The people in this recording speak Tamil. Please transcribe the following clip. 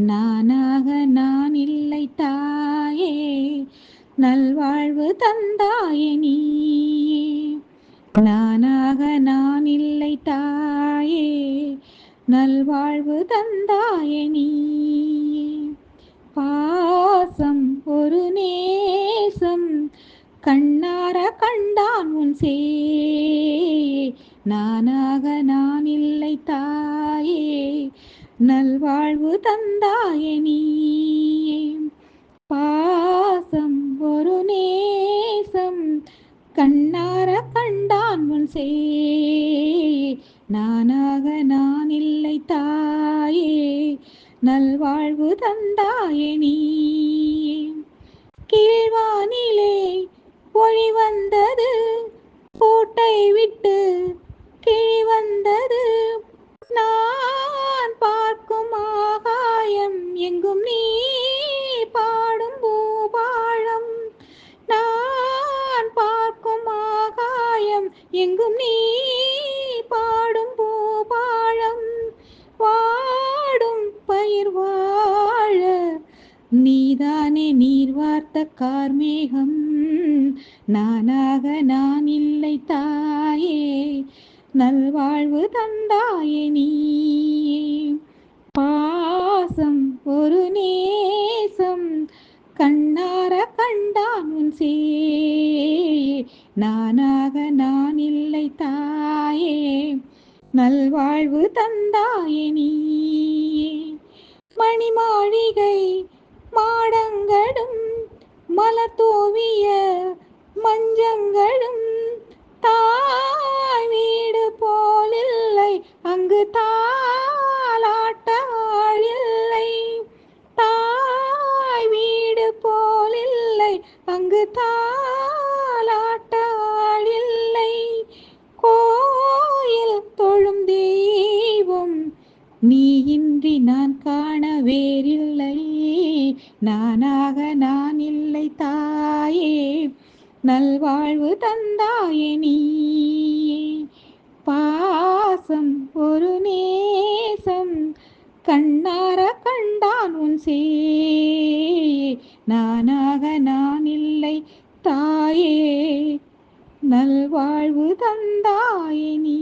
நானாக நான் இல்லை தாயே, நல்வாழ்வு தந்தாயே நீயே. நானாக நான் இல்லை தாயே, நல்வாழ்வு தந்தாயே நீயே. பாசம் ஒரு நேசம் கண்ணார கண்டான் உன் சே. நானாக நான் இல்லை தாயே, நல்வாழ்வு தந்தாயே நீயே. பாசம் ஒரு நேசம் கண்ணார கண்டான் உன் சே. நானாக நான் இல்லை தாயே, நல்வாழ்வு தந்தாயே நீயே. கீழ்வானிலே ஒளி வந்தது, கூட்டை விட்டு கிளி வந்தது. நான் பார்க்கும் ஆகாயம் எங்கும் நீ பாடும் பூபாளம். நான் பார்க்கும் ஆகாயம் எங்கும் நீ பாடும் பூபாளம். வாடும் பயிர் வாழ நீதானே நீர் வார்த்த கார்மேகம். நானாக நான் இல்லை தாயே, நல்வாழ்வு தந்தாயே நீயே. பாசம் ஒரு நேசம் கண்ணார கண்டான் உன் சே. நானாக நான் இல்லை தாயே, நல்வாழ்வு தந்தாயே நீயே. மணிமாளிகை மாடங்களும் மலர் தூவிய மஞ்சங்களும் தாய் வீடு போலில்லை, அங்கு தாலாட்ட ஆளில்லை. தாய் வீடு போலில்லை, அங்கு தாலாட்ட ஆளில்லை. கோயில் தொழும் தெய்வம் நீ இன்றி நான் காண வேறில்லை. நானாக நான் இல்லை தாயே, நல்வாழ்வு தந்தாயே நீயே. பாசம் ஒரு நேசம் கண்ணார கண்டான் உன் சே. நானாக நான் இல்லை தாயே, நல்வாழ்வு தந்தாயே நீ.